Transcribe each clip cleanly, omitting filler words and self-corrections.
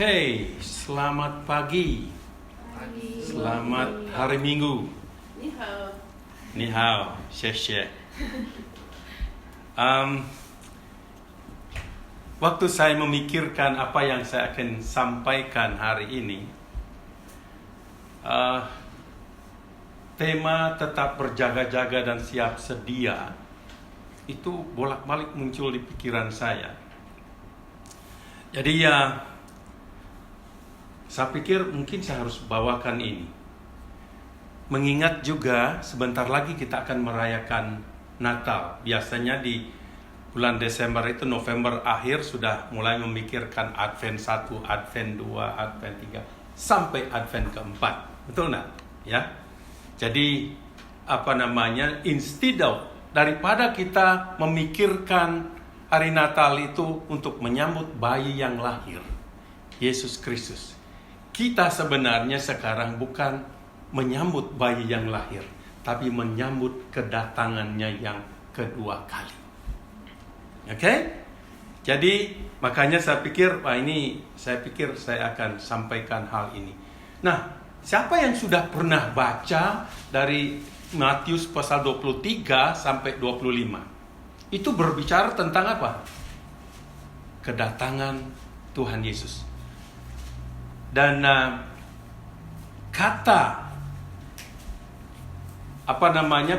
Oke, selamat pagi. Selamat hari Minggu. Ni hao, xie. Waktu saya memikirkan apa yang saya akan sampaikan hari ini, tema tetap berjaga-jaga dan siap sedia itu bolak-balik muncul di pikiran saya. Jadi saya pikir mungkin saya harus bawakan ini. Mengingat juga sebentar lagi kita akan merayakan Natal. Biasanya di bulan Desember itu, November akhir sudah mulai memikirkan Advent 1, Advent 2, Advent 3 sampai Advent keempat. Betul nggak? Ya. Jadi instead of daripada kita memikirkan hari Natal itu untuk menyambut bayi yang lahir, Yesus Kristus, kita sebenarnya sekarang bukan menyambut bayi yang lahir, tapi menyambut kedatangannya yang kedua kali. Oke? Jadi makanya saya pikir saya akan sampaikan hal ini. Nah, siapa yang sudah pernah baca dari Matius pasal 23 sampai 25? Itu berbicara tentang apa? Kedatangan Tuhan Yesus. Dan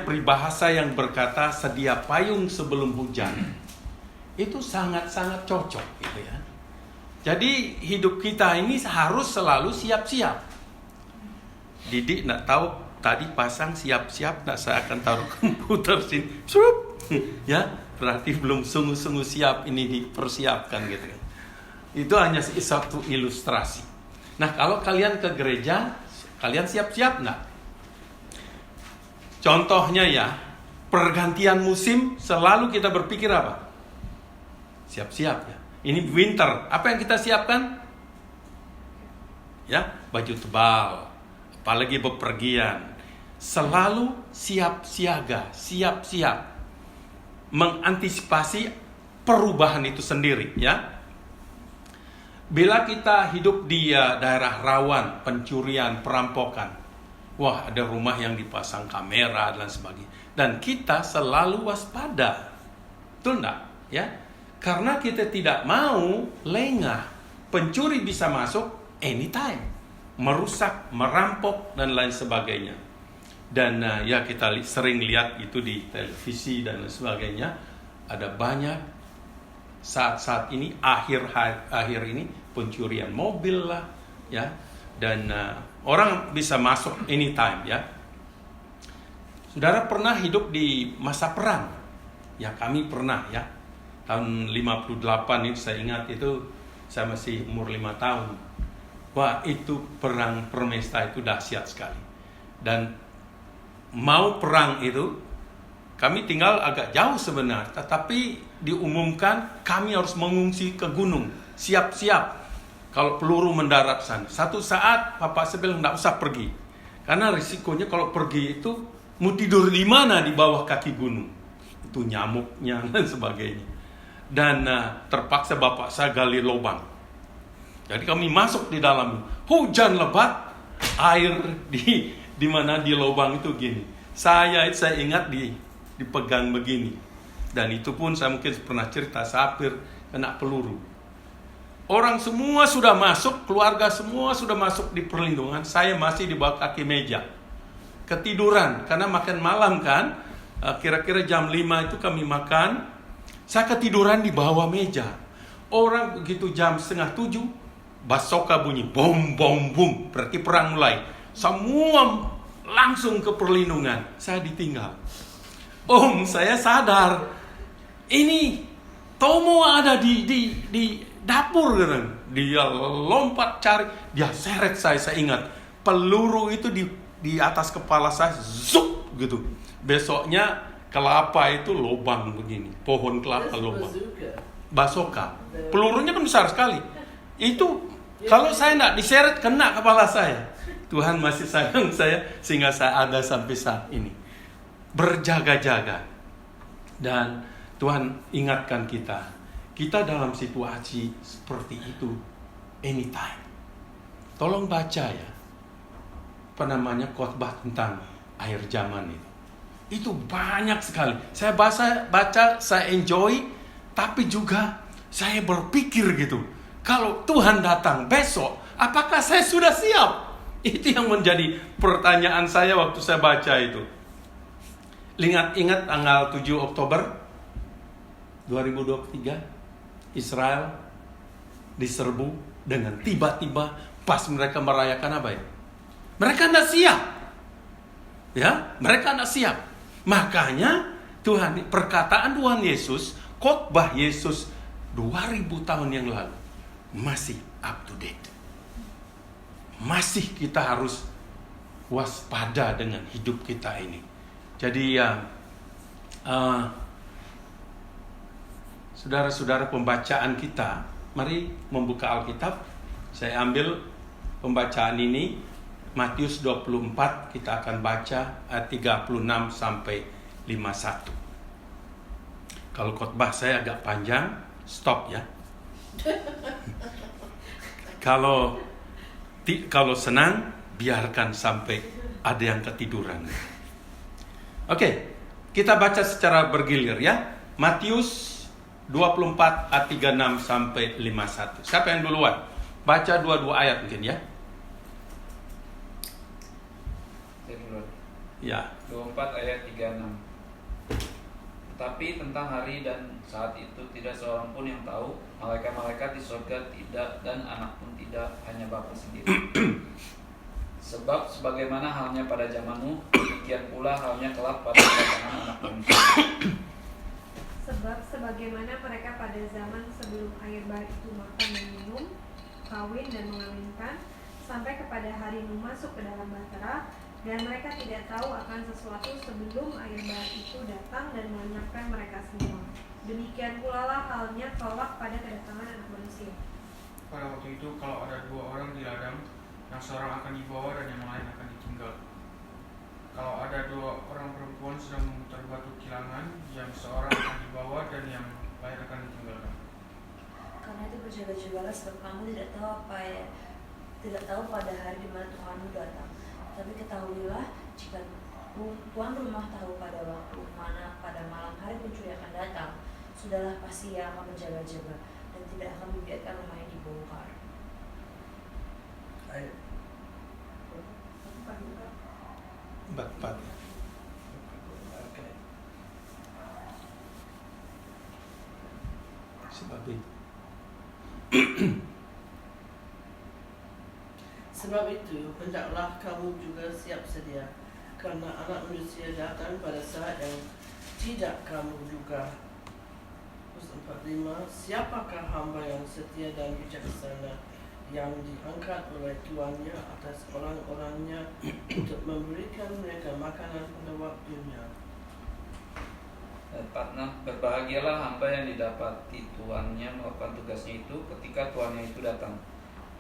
peribahasa yang berkata sedia payung sebelum hujan itu sangat-sangat cocok gitu ya. Jadi hidup kita ini harus selalu siap-siap. Didik nak tahu tadi pasang siap-siap, nak saya akan taruh komputer sini. Ya, berarti belum sungguh-sungguh siap, ini dipersiapkan gitu. Itu hanya satu ilustrasi. Nah, kalau kalian ke gereja, kalian siap-siap nggak? Contohnya ya, pergantian musim selalu kita berpikir apa? Siap-siap ya. Ini winter, apa yang kita siapkan? Ya, baju tebal, apalagi bepergian. Selalu siap siaga, siap-siap mengantisipasi perubahan itu sendiri ya. Bila kita hidup di daerah rawan pencurian, perampokan, wah ada rumah yang dipasang kamera dan sebagainya, dan kita selalu waspada, betul enggak ya? Karena kita tidak mau lengah, pencuri bisa masuk anytime, merusak, merampok dan lain sebagainya. Dan kita sering lihat itu di televisi dan lain sebagainya. Ada banyak saat-saat ini, akhir ini, pencurian mobil lah ya, dan orang bisa masuk anytime ya. Saudara pernah hidup di masa perang? Ya, kami pernah ya. Tahun 58 itu saya ingat, itu saya masih umur 5 tahun. Wah, itu perang Permesta itu dahsyat sekali. Dan mau perang itu, kami tinggal agak jauh sebenarnya, tetapi diumumkan kami harus mengungsi ke gunung, siap-siap kalau peluru mendarat sana. Satu saat Bapak saya bilang tidak usah pergi, karena risikonya kalau pergi itu mau tidur di mana di bawah kaki gunung, itu nyamuknya dan sebagainya. Dan terpaksa Bapak saya gali lubang. Jadi kami masuk di dalam, hujan lebat, air di mana di lubang itu gini. Saya ingat dipegang begini. Dan itu pun saya mungkin pernah cerita, saya hampir kena peluru. Orang semua sudah masuk, keluarga semua sudah masuk di perlindungan. Saya masih di bawah kaki meja. Ketiduran, karena makan malam kan. Kira-kira jam 5 itu kami makan. Saya ketiduran di bawah meja. Orang begitu jam 6:30, basoka bunyi, bom, bom, bom. Berarti perang mulai. Semua langsung ke perlindungan. Saya ditinggal. Saya sadar. Ini Tomo ada di dapur kan. Dia lompat cari. Dia seret saya ingat. Peluru itu di atas kepala saya. Zup gitu. Besoknya kelapa itu lubang begini. Pohon kelapa lubang. Basoka. Pelurunya kan besar sekali. Itu kalau saya tidak diseret kena kepala saya. Tuhan masih sayang saya sehingga saya ada sampai saat ini. Berjaga-jaga. Dan Tuhan ingatkan kita dalam situasi seperti itu anytime. Tolong baca ya, apa namanya, khotbah tentang akhir zaman itu. Itu banyak sekali. Saya baca, saya enjoy, tapi juga saya berpikir gitu, kalau Tuhan datang besok, apakah saya sudah siap? Itu yang menjadi pertanyaan saya waktu saya baca itu. Ingat tanggal 7 Oktober 2023, Israel diserbu dengan tiba-tiba pas mereka merayakan apa ya? Mereka tidak siap. Ya, mereka tidak siap. Makanya perkataan Tuhan Yesus, khotbah Yesus 2000 tahun yang lalu masih up to date. Masih kita harus waspada dengan hidup kita ini. Jadi saudara-saudara, pembacaan kita, mari membuka Alkitab. Saya ambil pembacaan ini, Matius 24, kita akan baca ayat 36 sampai 51. Kalau khotbah saya agak panjang, stop ya. Kalau senang, biarkan sampai ada yang ketiduran. Oke, kita baca secara bergilir ya. Matius 24 ayat 36 sampai 51. Siapa yang duluan? Baca dua-dua ayat mungkin ya. Saya duluan. Ya. 24 ayat 36. Tetapi tentang hari dan saat itu tidak seorang pun yang tahu, malaikat-malaikat di surga tidak, dan anak pun tidak, hanya Bapa sendiri. Sebab sebagaimana halnya pada zamanmu, demikian pula halnya kelak pada kedatangan Anak Manusia. Sebab sebagaimana mereka pada zaman sebelum air bah itu makan dan minum, kawin dan mengawinkan, sampai kepada hari Nuh masuk ke dalam bahtera, dan mereka tidak tahu akan sesuatu sebelum air bah itu datang dan melenyapkan mereka semua. Demikian pula lah halnya kelak pada kedatangan Anak Manusia. Pada waktu itu, kalau ada 2 orang di ladang, yang seorang akan dibawa dan yang lain akan ditinggal. Kalau ada 2 orang perempuan sedang memutar batu kilangan, yang seorang akan dibawa dan yang lain akan ditinggalkan. Karena itu berjaga-jagalah, sebab kamu tidak tahu pada hari di mana Tuhanmu datang. Tapi ketahuilah, jika tuan rumah tahu pada waktu mana pada malam hari pencuri akan datang, sudahlah pasti ia akan berjaga-jaga dan tidak akan membiarkan rumahnya dibongkar. Ayat 44. Oke. Sebab itu. Sebab itu, hendaklah kamu juga siap sedia, karena Anak Manusia datang pada saat yang tidak kamu duga. Verse 45, siapakah hamba yang setia dan bijaksana, yang diangkat oleh tuannya atas orang-orangnya untuk memberikan mereka makanan pada waktunya. Berbahagialah hamba yang didapati tuannya melakukan tugasnya itu ketika tuannya itu datang.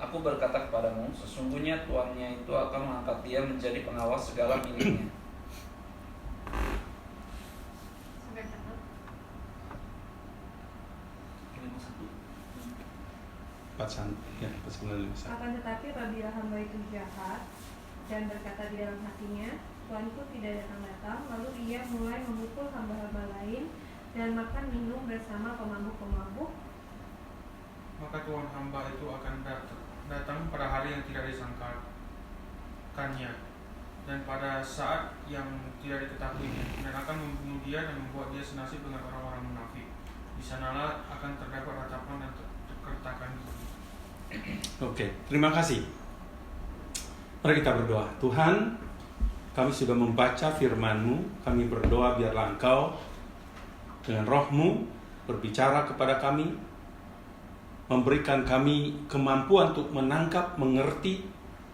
Aku berkata kepadamu, sesungguhnya tuannya itu akan mengangkat dia menjadi pengawas segala miliknya. Akan tetapi apabila hamba itu jahat dan berkata di dalam hatinya, tuanku tidak datang-datang, lalu ia mulai memukul hamba-hamba lain dan makan minum bersama pemabuk-pemabuk, Maka Tuhan hamba itu akan datang pada hari yang tidak disangkakannya, dan pada saat yang tidak diketahuinya, dan akan membunuh dia dan membuat dia senasib dengan orang-orang munafik. Di sanalah akan terdapat ratapan dan kertakan gigi. Oke, terima kasih. Mari kita berdoa. Tuhan, kami sudah membaca firman-Mu. Kami berdoa biarlah Engkau dengan roh-Mu berbicara kepada kami, memberikan kami kemampuan untuk menangkap, mengerti,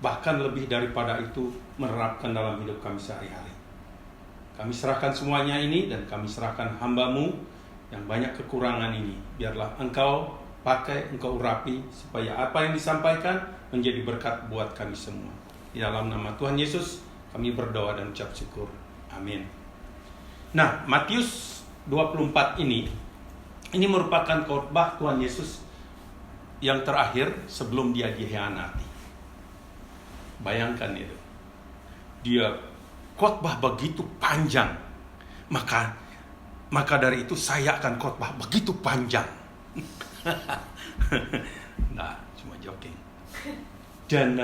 bahkan lebih daripada itu menerapkan dalam hidup kami sehari-hari. Kami serahkan semuanya ini dan kami serahkan hamba-Mu yang banyak kekurangan ini. Biarlah Engkau pakai, Engkau urapi, supaya apa yang disampaikan menjadi berkat buat kami semua. Di dalam nama Tuhan Yesus kami berdoa dan ucap syukur. Amin. Nah, Matius 24 ini merupakan khotbah Tuhan Yesus yang terakhir sebelum dia dikhianati. Bayangkan itu. Dia khotbah begitu panjang. Maka dari itu saya akan khotbah begitu panjang. Nah, cuma joking. Dan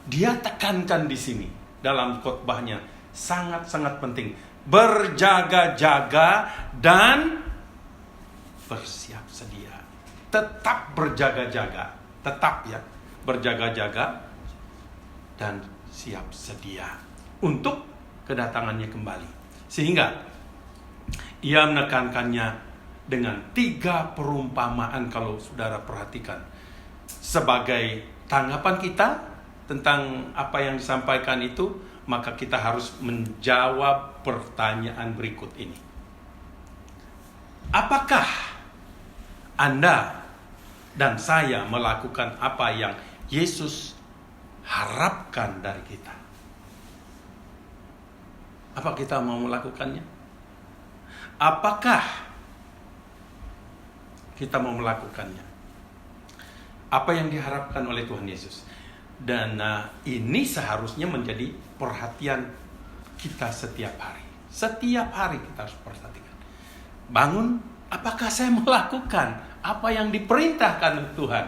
dia tekankan di sini dalam khotbahnya sangat-sangat penting. Berjaga-jaga dan bersiap sedia. Tetap berjaga-jaga. Tetap ya. Berjaga-jaga dan siap sedia untuk kedatangannya kembali. Sehingga ia menekankannya dengan 3 perumpamaan kalau saudara perhatikan. Sebagai tanggapan kita tentang apa yang disampaikan itu, maka kita harus menjawab pertanyaan berikut ini. Apakah Anda dan saya melakukan apa yang Yesus harapkan dari kita? Apa kita mau melakukannya? Apakah kita mau melakukannya? Apa yang diharapkan oleh Tuhan Yesus? Dan ini seharusnya menjadi perhatian kita setiap hari. Setiap hari kita harus perhatikan. Bangun, apakah saya melakukan apa yang diperintahkan oleh Tuhan?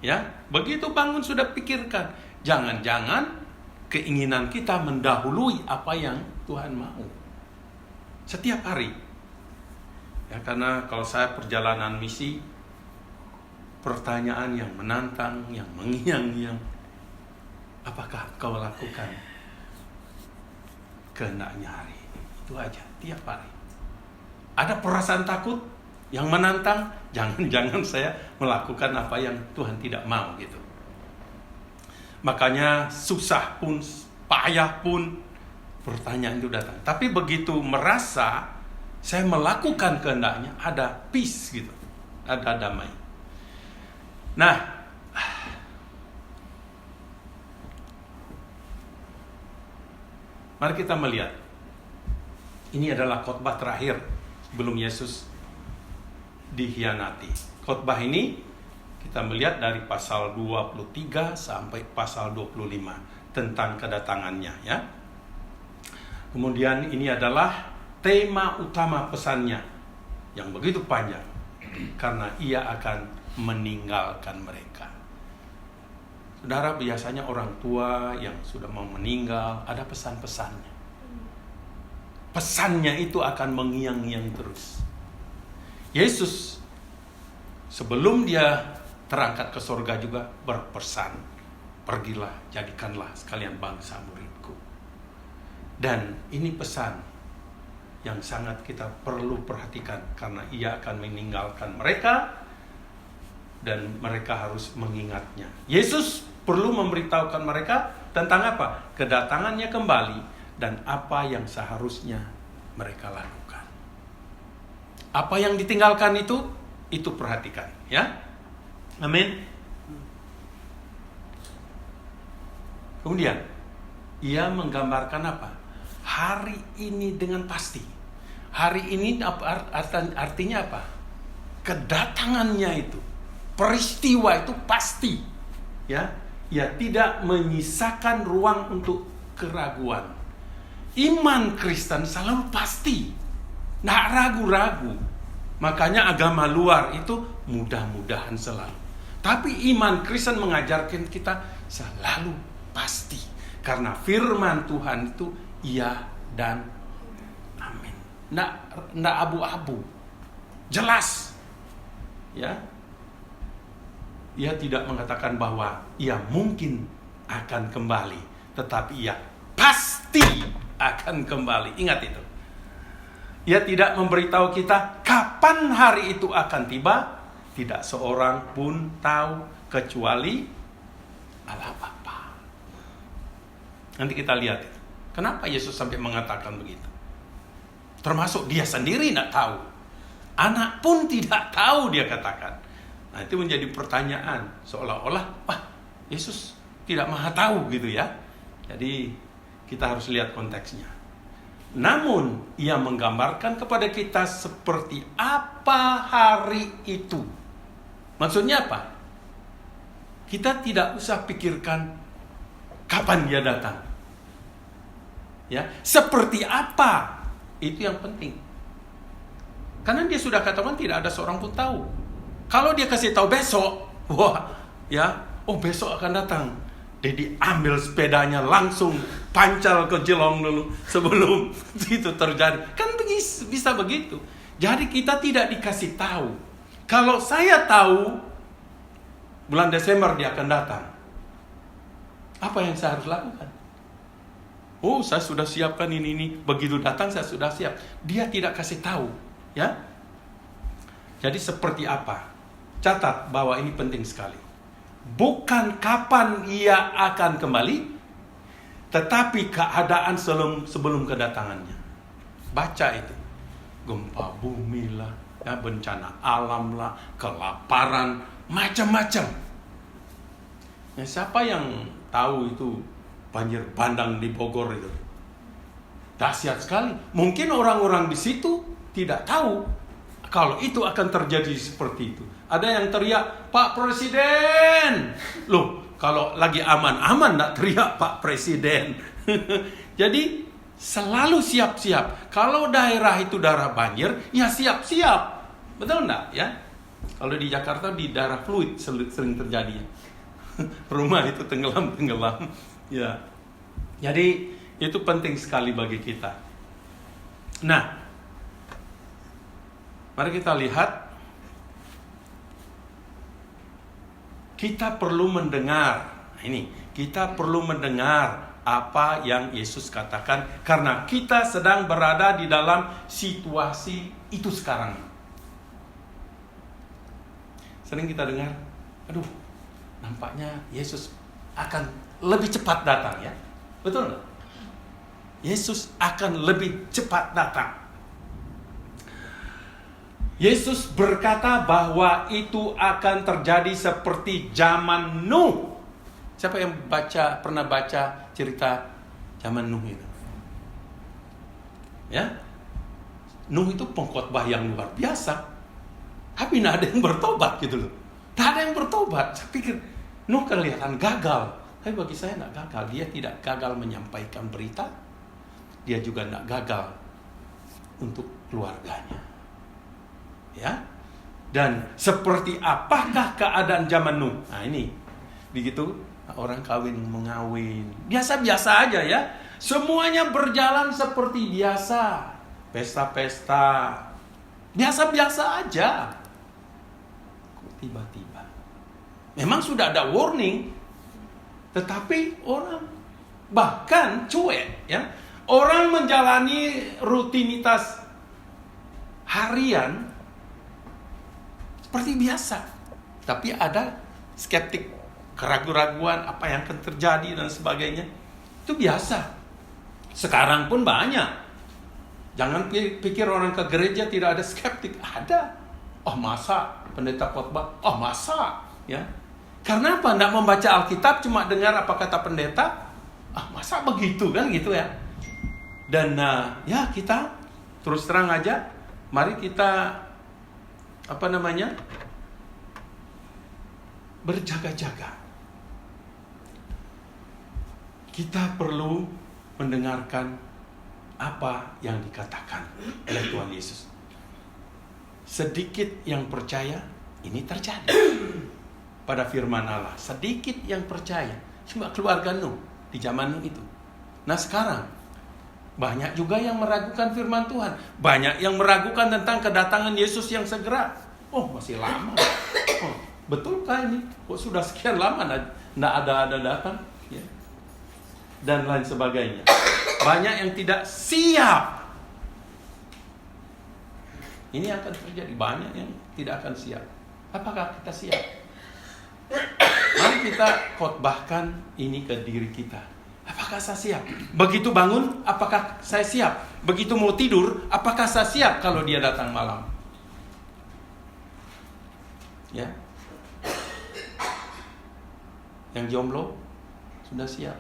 Ya, begitu bangun sudah pikirkan. Jangan-jangan keinginan kita mendahului apa yang Tuhan mau. Setiap hari. Ya, karena kalau saya perjalanan misi, pertanyaan yang menantang, yang mengiang-iang, apakah kau lakukan kehendaknya hari ini? Itu aja, tiap hari. Ada perasaan takut yang menantang, jangan-jangan saya melakukan apa yang Tuhan tidak mau gitu. Makanya susah pun, payah pun, pertanyaan itu datang. Tapi begitu merasa saya melakukan kehendaknya, ada peace gitu, ada damai. Nah, mari kita melihat. Ini adalah khotbah terakhir sebelum Yesus dikhianati. Khotbah ini kita melihat dari pasal 23 sampai pasal 25 tentang kedatangannya ya. Kemudian ini adalah tema utama pesannya yang begitu panjang karena ia akan meninggalkan mereka. Saudara, biasanya orang tua yang sudah mau meninggal ada pesan-pesannya. Pesannya itu akan mengiang-iang terus. Yesus sebelum dia terangkat ke surga juga berpesan, pergilah, jadikanlah sekalian bangsa muridku. Dan ini pesan yang sangat kita perlu perhatikan karena ia akan meninggalkan mereka dan mereka harus mengingatnya. Yesus perlu memberitahukan mereka tentang apa? Kedatangannya kembali dan apa yang seharusnya mereka lakukan. Apa yang ditinggalkan itu perhatikan ya. Amin. Kemudian ia menggambarkan apa? Hari ini dengan pasti. Hari ini artinya apa? Kedatangannya itu, peristiwa itu pasti. Ya, ia tidak menyisakan ruang untuk keraguan. Iman Kristen selalu pasti, nggak ragu-ragu. Makanya agama luar itu mudah-mudahan selalu. Tapi iman Kristen mengajarkan kita selalu pasti. Karena firman Tuhan itu iya dan amin. Nggak abu-abu. Jelas. Ya. Ia tidak mengatakan bahwa ia mungkin akan kembali. Tetapi ia pasti akan kembali. Ingat itu. Ia tidak memberitahu kita kapan hari itu akan tiba. Tidak seorang pun tahu kecuali Allah Bapa. Nanti kita lihat itu. Kenapa Yesus sampai mengatakan begitu? Termasuk dia sendiri tidak tahu. Anak pun tidak tahu dia katakan. Nah itu menjadi pertanyaan. Seolah-olah, Yesus tidak maha tahu gitu ya. Jadi kita harus lihat konteksnya. Namun ia menggambarkan kepada kita seperti apa hari itu. Maksudnya apa? kita tidak usah pikirkan kapan dia datang. Ya, seperti apa? Itu yang penting. Karena dia sudah katakan tidak ada seorang pun tahu. Kalau dia kasih tahu besok, wah, ya, besok akan datang. Jadi ambil sepedanya langsung pancal ke Jelong dulu sebelum itu terjadi. Kan bisa begitu. Jadi kita tidak dikasih tahu. Kalau saya tahu bulan Desember dia akan datang, apa yang saya harus lakukan? Saya sudah siapkan ini. Begitu datang saya sudah siap. Dia tidak kasih tahu, ya. Jadi seperti apa? Catat bahwa ini penting sekali. Bukan kapan ia akan kembali, tetapi keadaan sebelum kedatangannya. Baca itu. Gempa bumi lah, ya, bencana alam lah, kelaparan, macam-macam. Ya, siapa yang tahu itu banjir bandang di Bogor itu? Dahsyat sekali. Mungkin orang-orang di situ tidak tahu kalau itu akan terjadi seperti itu. Ada yang teriak, Pak Presiden. Loh, kalau lagi aman-aman nak teriak Pak Presiden. Jadi selalu siap-siap. Kalau daerah itu daerah banjir, ya siap-siap. Betul enggak? Ya. Kalau di Jakarta di daerah fluid sering terjadi. Rumah itu tenggelam. Ya. Jadi itu penting sekali bagi kita. Nah, mari kita lihat. Kita perlu mendengar. Kita perlu mendengar apa yang Yesus katakan karena kita sedang berada di dalam situasi itu sekarang. Sering kita dengar, nampaknya Yesus akan lebih cepat datang, ya. Betul nggak? Yesus akan lebih cepat datang. Yesus berkata bahwa itu akan terjadi seperti zaman Nuh. Siapa yang pernah baca cerita zaman Nuh itu? Ya, Nuh itu pengkhotbah yang luar biasa. Tapi tidak ada yang bertobat gitu loh. Tidak ada yang bertobat. Saya pikir Nuh kelihatan gagal. Tapi bagi saya tidak gagal. Dia tidak gagal menyampaikan berita. Dia juga tidak gagal untuk keluarganya. Ya, dan seperti apakah keadaan zaman Nuh? Nah ini, begitu orang mengawin, biasa-biasa aja ya. Semuanya berjalan seperti biasa, pesta-pesta, biasa-biasa aja. Kok tiba-tiba? Memang sudah ada warning, tetapi orang bahkan cuek, ya. Orang menjalani rutinitas harian seperti biasa, tapi ada skeptik, keraguan-raguan apa yang akan terjadi dan sebagainya. Itu biasa. Sekarang pun banyak. Jangan pikir orang ke gereja tidak ada skeptik. Ada. Masa pendeta khotbah? Masa? Ya. Karena apa? Tidak membaca Alkitab, cuma dengar apa kata pendeta. Masa begitu kan gitu ya. Dan ya kita terus terang aja, mari kita berjaga-jaga. Kita perlu mendengarkan apa yang dikatakan oleh Tuhan Yesus. Sedikit yang percaya, ini terjadi pada firman Allah. Sedikit yang percaya, cuma keluarga Nuh di zaman Nuh itu. Nah sekarang banyak juga yang meragukan firman Tuhan. Banyak yang meragukan tentang kedatangan Yesus yang segera. Masih lama. Betulkah ini? Kok sudah sekian lama tidak ada datang? Ya. Dan lain sebagainya. Banyak yang tidak siap. Ini akan terjadi. Banyak yang tidak akan siap. Apakah kita siap? Mari kita khotbahkan ini ke diri kita. Apakah saya siap? Begitu bangun, apakah saya siap? Begitu mau tidur, apakah saya siap kalau dia datang malam? Ya. Yang jomblo sudah siap.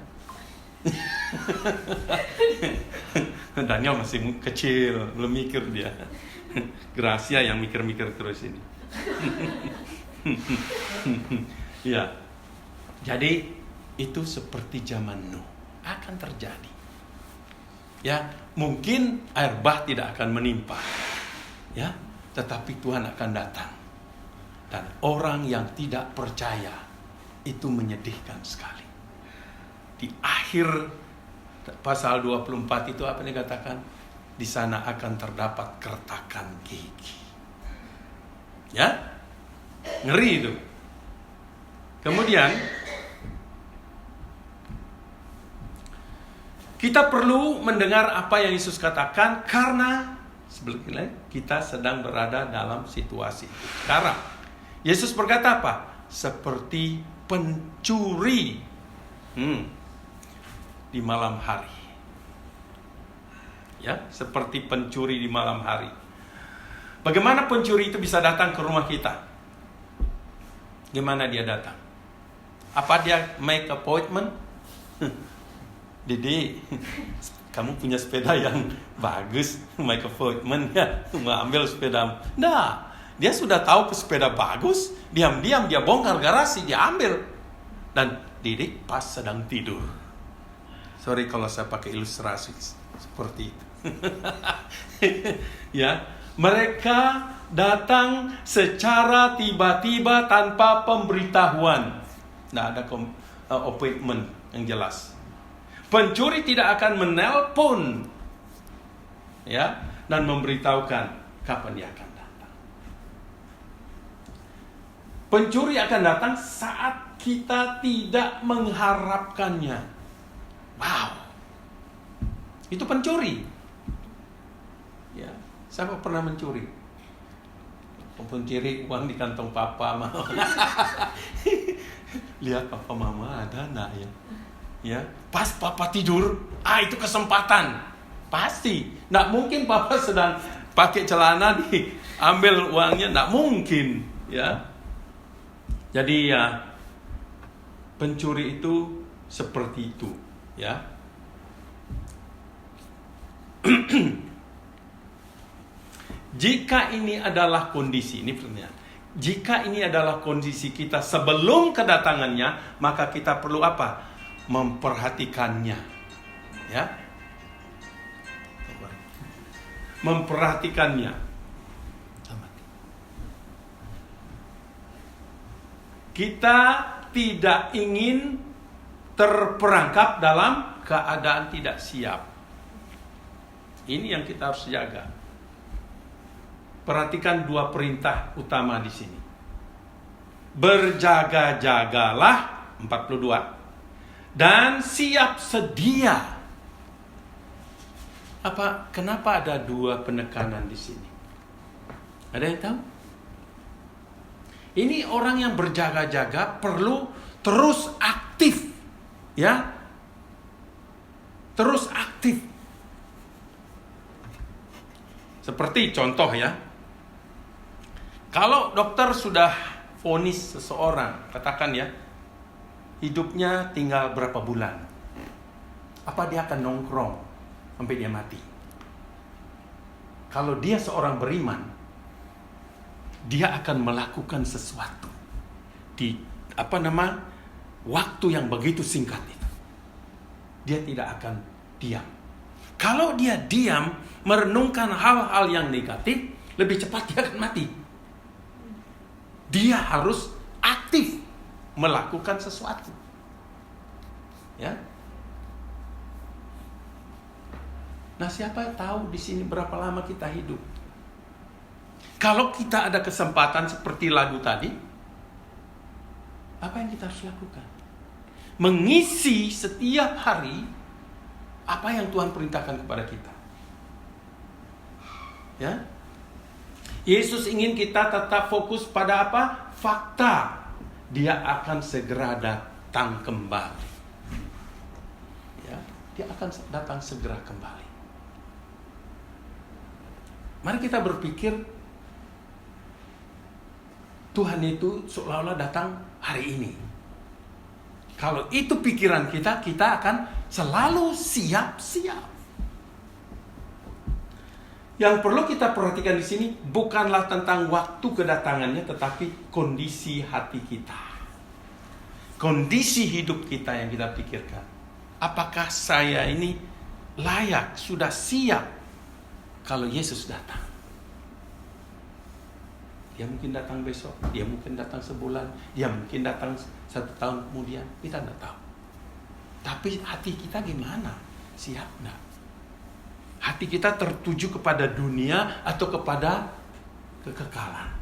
Daniel masih kecil, belum mikir dia. Gracia yang mikir-mikir terus ini. Ya. Jadi itu seperti zaman Nuh akan terjadi. Ya, mungkin air bah tidak akan menimpa. Ya, tetapi Tuhan akan datang. Dan orang yang tidak percaya itu menyedihkan sekali. Di akhir pasal 24 itu apa yang dikatakan? Di sana akan terdapat kertakan gigi. Ya? Ngeri itu. Kemudian kita perlu mendengar apa yang Yesus katakan karena sebelumnya kita sedang berada dalam situasi itu. Sekarang Yesus berkata apa? Seperti pencuri di malam hari. Ya, seperti pencuri di malam hari. Bagaimana pencuri itu bisa datang ke rumah kita? Gimana dia datang? Apa dia make appointment? Dede, kamu punya sepeda yang bagus, make appointment ya, mau ambil sepeda. Nah, dia sudah tahu ke sepeda bagus, diam-diam dia bongkar garasi, dia ambil. Dan Dede pas sedang tidur. Sorry kalau saya pakai ilustrasi seperti itu. Ya, mereka datang secara tiba-tiba tanpa pemberitahuan. Tidak ada appointment yang jelas. Pencuri tidak akan menelpon, ya, dan memberitahukan kapan dia akan datang. Pencuri akan datang saat kita tidak mengharapkannya. Wow, itu pencuri. Ya, siapa pernah mencuri? Pencuri uang di kantong papa, mama. Lihat papa mama ada nak ya. Ya, pas papa tidur, itu kesempatan. Pasti. Nggak mungkin papa sedang pakai celana diambil uangnya, nggak mungkin, ya. Jadi ya, pencuri itu seperti itu, ya. Jika ini adalah kondisi, ini pertanyaan. Jika ini adalah kondisi kita sebelum kedatangannya, maka kita perlu apa? Memperhatikannya, ya, memperhatikannya. Kita tidak ingin terperangkap dalam keadaan tidak siap. Ini yang kita harus jaga. Perhatikan dua perintah utama di sini. Berjaga-jagalah 42. Dan siap sedia. Kenapa ada dua penekanan di sini? Ada yang tahu? Ini orang yang berjaga-jaga perlu terus aktif, ya, terus aktif. Seperti contoh ya, kalau dokter sudah vonis seseorang, katakan ya, hidupnya tinggal berapa bulan, apa dia akan nongkrong sampai dia mati? Kalau dia seorang beriman, dia akan melakukan sesuatu di waktu yang begitu singkat itu. Dia tidak akan diam. Kalau dia diam merenungkan hal-hal yang negatif, lebih cepat dia akan mati. Dia harus aktif melakukan sesuatu, ya. Nah, siapa tahu di sini berapa lama kita hidup? Kalau kita ada kesempatan seperti lagu tadi, apa yang kita harus lakukan? Mengisi setiap hari apa yang Tuhan perintahkan kepada kita, ya. Yesus ingin kita tetap fokus pada apa? Fakta. Dia akan segera datang kembali. Ya, dia akan datang segera kembali. Mari kita berpikir Tuhan itu seolah-olah datang hari ini. Kalau itu pikiran kita, kita akan selalu siap-siap. Yang perlu kita perhatikan di sini bukanlah tentang waktu kedatangannya, tetapi kondisi hati kita. kondisi hidup kita yang kita pikirkan. Apakah saya ini layak, sudah siap kalau Yesus datang? Dia mungkin datang besok, dia mungkin datang sebulan, dia mungkin datang 1 tahun kemudian, kita tidak tahu. Tapi hati kita gimana? Siap enggak? Hati kita tertuju kepada dunia atau kepada kekekalan?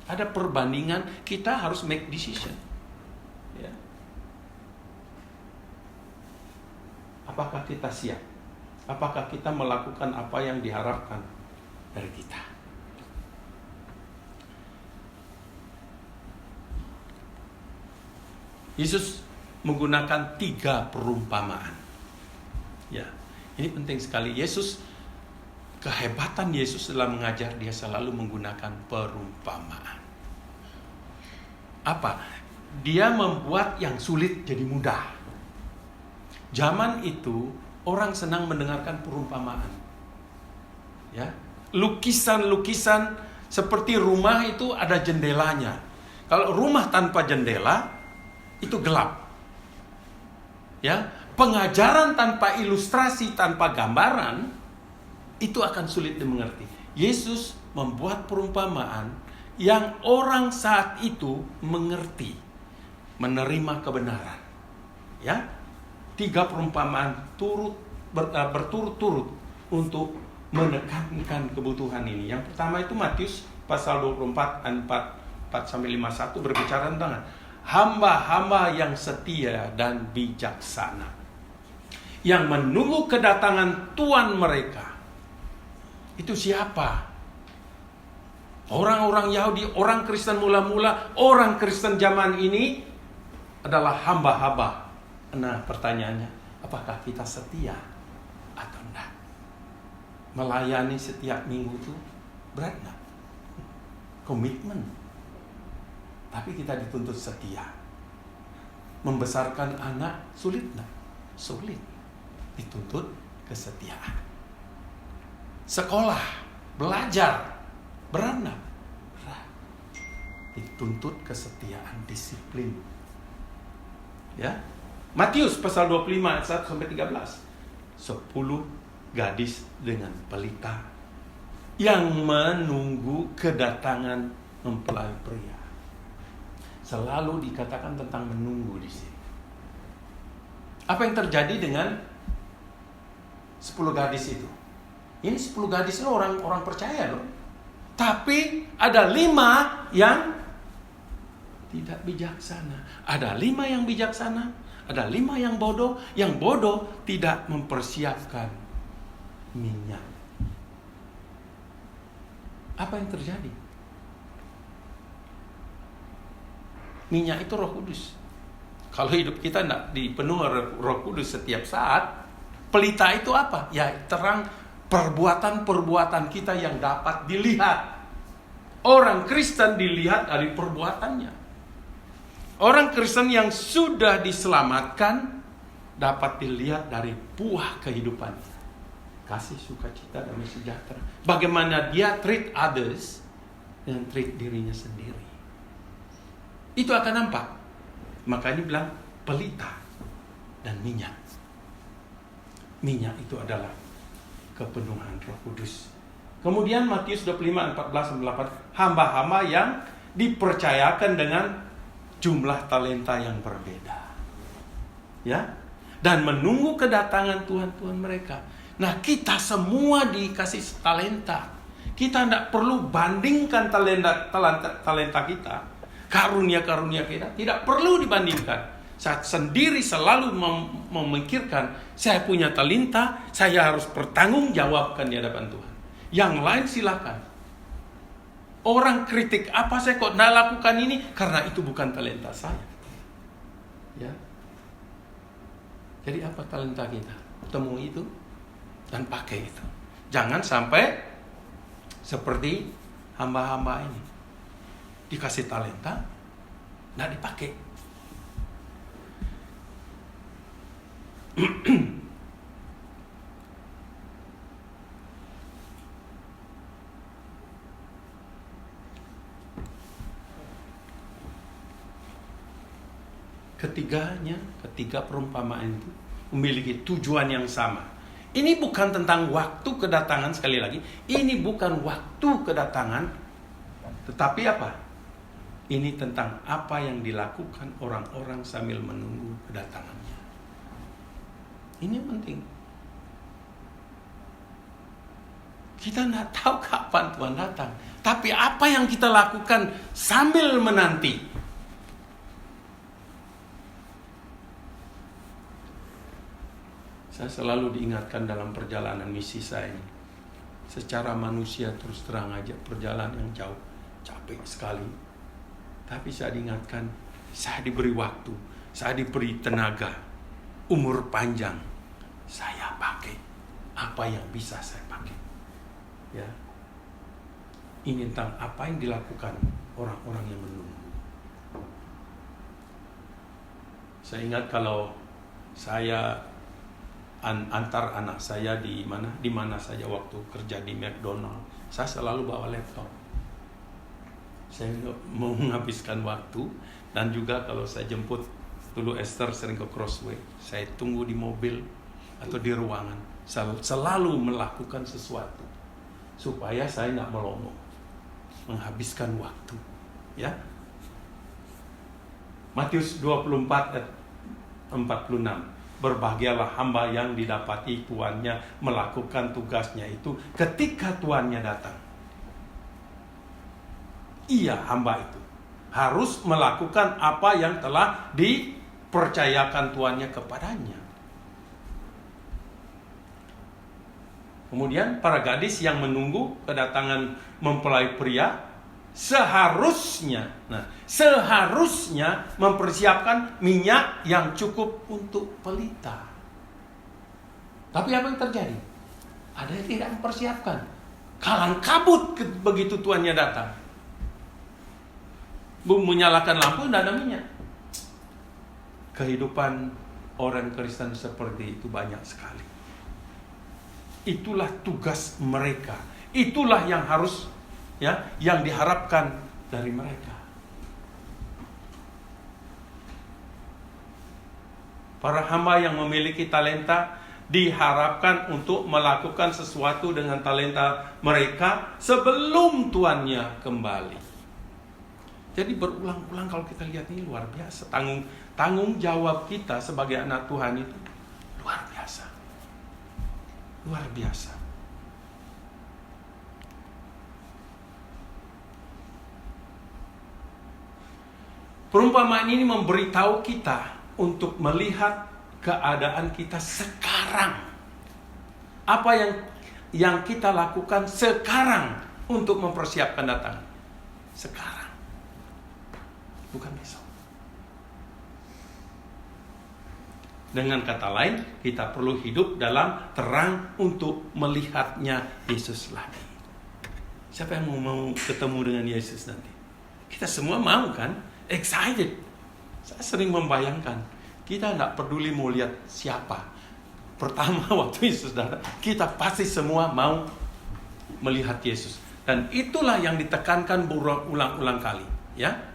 Ada perbandingan, kita harus make decision. Ya. Apakah kita siap? Apakah kita melakukan apa yang diharapkan dari kita? Yesus menggunakan 3 perumpamaan. Ya, ini penting sekali. Kehebatan Yesus dalam mengajar, dia selalu menggunakan perumpamaan. Apa? Dia membuat yang sulit jadi mudah. Zaman itu orang senang mendengarkan perumpamaan. Ya, lukisan-lukisan seperti rumah itu ada jendelanya. Kalau rumah tanpa jendela itu gelap. Ya, pengajaran tanpa ilustrasi, tanpa gambaran itu akan sulit dimengerti. Yesus membuat perumpamaan yang orang saat itu mengerti, menerima kebenaran. Ya, 3 perumpamaan berturut-turut untuk menekankan kebutuhan ini. Yang pertama itu Matius pasal 24 ayat 4-51 berbicara tentang hamba-hamba yang setia dan bijaksana, yang menunggu kedatangan Tuhan mereka. Itu siapa? Orang-orang Yahudi, orang Kristen mula-mula, orang Kristen zaman ini adalah hamba-hamba. Nah, pertanyaannya, apakah kita setia atau enggak? Melayani setiap minggu itu berat enggak? Komitmen. Tapi kita dituntut setia. Membesarkan anak sulit enggak? Sulit. Dituntut kesetiaan. Sekolah, belajar, berat enggak? Berat. Dituntut kesetiaan, disiplin. Ya. Matius pasal 25 ayat 1-13. 10 gadis dengan pelita yang menunggu kedatangan mempelai pria. Selalu dikatakan tentang menunggu di sini. Apa yang terjadi dengan 10 gadis itu? Ini 10 gadis itu orang percaya loh. Tapi ada 5 yang tidak bijaksana. Ada 5 yang bijaksana, ada 5 yang bodoh. Yang bodoh tidak mempersiapkan minyak. Apa yang terjadi? Minyak itu Roh Kudus. Kalau hidup kita tidak dipenuhi Roh Kudus setiap saat, pelita itu apa? Ya terang perbuatan-perbuatan kita yang dapat dilihat. Orang Kristen dilihat dari perbuatannya. Orang Kristen yang sudah diselamatkan dapat dilihat dari buah kehidupannya. Kasih, sukacita, damai sejahtera. Bagaimana dia treat others dan treat dirinya sendiri. Itu akan nampak. Makanya bilang pelita dan minyak. Minyak itu adalah kepenuhan Roh Kudus. Kemudian Matius 25, 14-8, hamba-hamba yang dipercayakan dengan jumlah talenta yang berbeda. Ya, dan menunggu kedatangan Tuhan mereka. Nah, kita semua dikasih talenta. Kita tidak perlu bandingkan talenta kita. Karunia-karunia kita tidak perlu dibandingkan. Saya sendiri selalu memikirkan, saya punya talenta, saya harus bertanggungjawabkan di hadapan Tuhan. Yang lain silakan. Orang kritik, apa saya kok tidak lakukan ini? Karena itu bukan talenta saya. Ya. Jadi apa talenta kita? Temui itu dan pakai itu. Jangan sampai seperti hamba-hamba ini. Dikasih talenta, tidak dipakai. ketiga perumpamaan itu memiliki tujuan yang sama. Ini bukan tentang waktu kedatangan, sekali lagi, ini bukan waktu kedatangan, tetapi apa? Ini tentang apa yang dilakukan orang-orang sambil menunggu kedatangannya. Ini penting. Kita tidak tahu kapan Tuhan datang, tapi apa yang kita lakukan sambil menanti. Saya selalu diingatkan dalam perjalanan misi saya ini. Secara manusia terus terang aja perjalanan yang jauh, capek sekali. Tapi saya diingatkan, saya diberi waktu, saya diberi tenaga, umur panjang. Saya pakai apa yang bisa saya pakai. Ya. Ini tentang apa yang dilakukan orang-orang yang menunggu. Saya ingat kalau saya antar anak saya di mana saja waktu kerja di McDonald, saya selalu bawa laptop. Saya mau menghabiskan waktu, dan juga kalau saya jemput dulu Esther sering ke Crossway, saya tunggu di mobil atau di ruangan, selalu melakukan sesuatu supaya saya nggak melongo, menghabiskan waktu. Ya. Matius 24 ayat 46. Berbahagialah hamba yang didapati tuannya melakukan tugasnya itu ketika tuannya datang. Iya, hamba itu harus melakukan apa yang telah dipercayakan tuannya kepadanya. Kemudian para gadis yang menunggu kedatangan mempelai pria seharusnya mempersiapkan minyak yang cukup untuk pelita. Tapi apa yang terjadi? Ada yang tidak mempersiapkan. Kalang kabut begitu tuannya datang. Menyalakan lampu, tidak ada minyak. Kehidupan orang Kristen seperti itu banyak sekali. Itulah tugas mereka. Itulah yang harus, yang diharapkan dari mereka. Para hamba yang memiliki talenta diharapkan untuk melakukan sesuatu dengan talenta mereka sebelum tuannya kembali. Jadi berulang-ulang kalau kita lihat ini luar biasa. Tanggung jawab kita sebagai anak Tuhan itu luar biasa. Luar biasa. Perumpamaan ini memberitahu kita untuk melihat keadaan kita sekarang. Apa yang kita lakukan sekarang untuk mempersiapkan datang. Sekarang. Bukan besok. Dengan kata lain, kita perlu hidup dalam terang untuk melihatnya Yesus lagi. Siapa yang mau ketemu dengan Yesus nanti? Kita semua mau kan? Excited. Saya sering membayangkan, kita tidak peduli mau lihat siapa. Pertama waktu Yesus datang, kita pasti semua mau melihat Yesus. Dan itulah yang ditekankan berulang-ulang kali. Ya,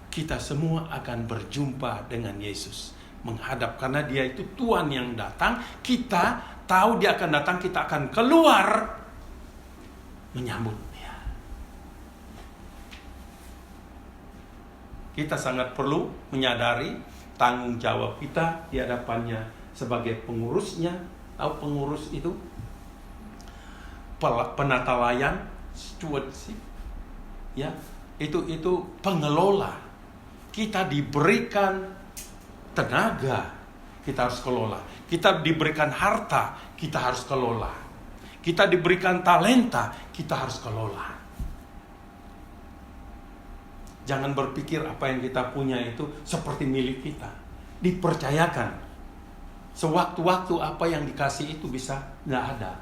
kita semua akan berjumpa dengan Yesus. Menghadap, karena dia itu Tuhan yang datang. Kita tahu dia akan datang, kita akan keluar menyambut dia. Kita sangat perlu menyadari tanggung jawab kita di hadapannya sebagai pengurusnya. Tahu pengurus itu? Penata layan, stewardship. Ya, itu pengelola. Kita diberikan tenaga, kita harus kelola. Kita diberikan harta, kita harus kelola. Kita diberikan talenta, kita harus kelola. Jangan berpikir apa yang kita punya itu seperti milik kita. Dipercayakan. Sewaktu-waktu apa yang dikasih itu bisa nggak ada.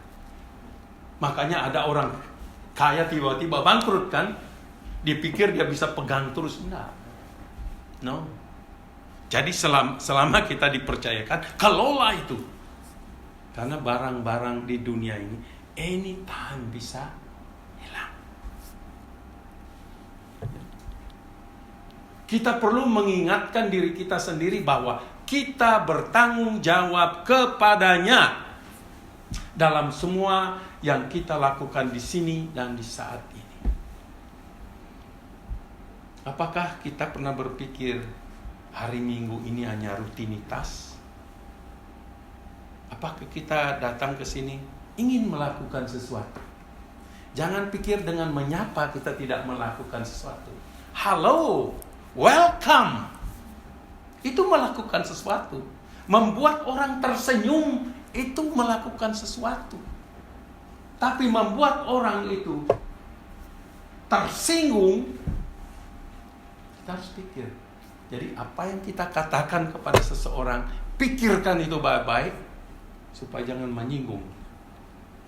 Makanya ada orang kaya tiba-tiba bangkrut kan? Dipikir dia bisa pegang terus. Enggak. No. Jadi selama kita dipercayakan, kelola itu. Karena barang-barang di dunia ini anytime bisa hilang. Kita perlu mengingatkan diri kita sendiri bahwa kita bertanggung jawab kepadanya dalam semua yang kita lakukan di sini dan di saat ini. Apakah kita pernah berpikir hari Minggu ini hanya rutinitas? Apakah kita datang ke sini ingin melakukan sesuatu? Jangan pikir dengan menyapa kita tidak melakukan sesuatu. Halo, welcome. Itu melakukan sesuatu. Membuat orang tersenyum itu melakukan sesuatu. Tapi membuat orang itu tersinggung, kita harus pikir. Jadi apa yang kita katakan kepada seseorang, pikirkan itu baik-baik supaya jangan menyinggung.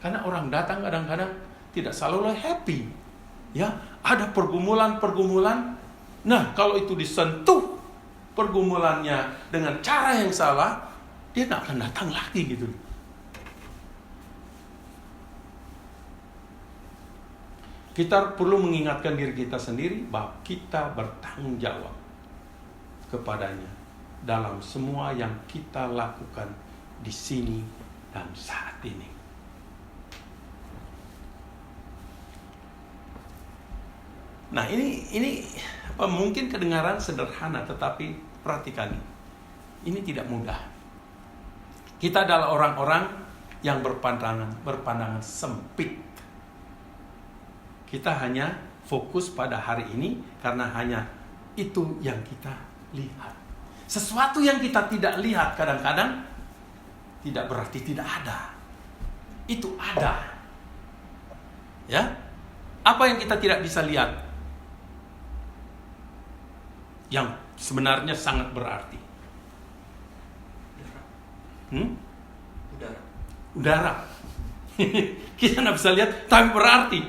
Karena orang datang kadang-kadang tidak selalu happy. Ya, ada pergumulan-pergumulan. Nah, kalau itu disentuh pergumulannya dengan cara yang salah, dia tidak akan datang lagi gitu. Kita perlu mengingatkan diri kita sendiri bahwa kita bertanggung jawab kepadanya dalam semua yang kita lakukan di sini dan saat ini. Nah, ini mungkin kedengaran sederhana, tetapi perhatikan ini tidak mudah. Kita adalah orang-orang yang berpandangan sempit. Kita hanya fokus pada hari ini karena hanya itu yang kita lihat. Sesuatu yang kita tidak lihat kadang-kadang tidak berarti tidak ada. Itu ada. Ya? Apa yang kita tidak bisa lihat? Yang sebenarnya sangat berarti. Udara. Kita tidak bisa lihat, tapi berarti.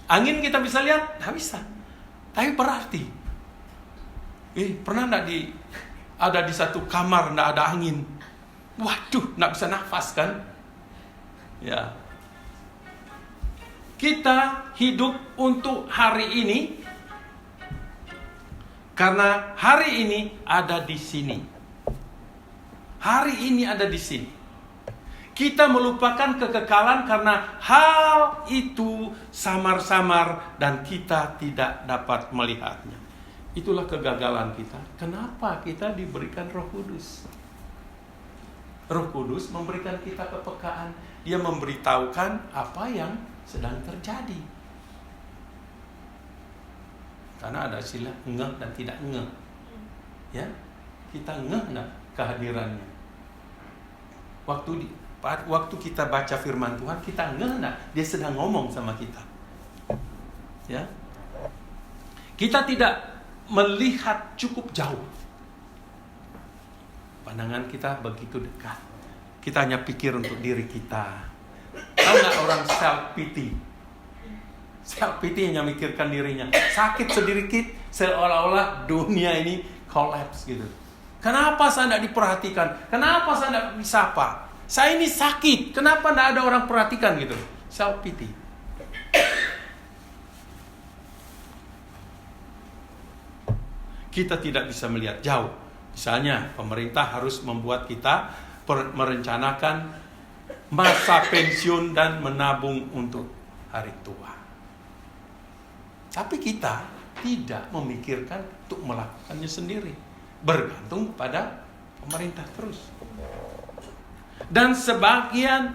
Angin kita bisa lihat, tidak bisa, tapi berarti. Pernah tidak ada di satu kamar tidak ada angin? Waduh, tidak bisa nafas kan? Ya. Kita hidup untuk hari ini. Karena hari ini ada di sini. Hari ini ada di sini. Kita melupakan kekekalan karena hal itu samar-samar dan kita tidak dapat melihatnya. Itulah kegagalan kita. Kenapa kita diberikan Roh Kudus? Roh Kudus memberikan kita kepekaan. Dia memberitahukan apa yang sedang terjadi. Karena ada istilah ngeh dan tidak ngeh. Ya, kita ngeh enggak kehadirannya. Waktu kita baca firman Tuhan, kita ngeh enggak dia sedang ngomong sama kita. Ya. Kita tidak melihat cukup jauh. Pandangan kita begitu dekat. Kita hanya pikir untuk diri kita. Tahu enggak orang self pity? Self-pity hanya mikirkan dirinya. Sakit sedikit, seolah-olah dunia ini collapse gitu. Kenapa saya tidak diperhatikan? Kenapa saya tidak disapa? Saya ini sakit, kenapa tidak ada orang perhatikan gitu? Self-pity. Kita tidak bisa melihat jauh. Misalnya, pemerintah harus membuat kita merencanakan masa pensiun dan menabung untuk hari tua. Tapi kita tidak memikirkan untuk melakukannya sendiri. Bergantung pada pemerintah terus. Dan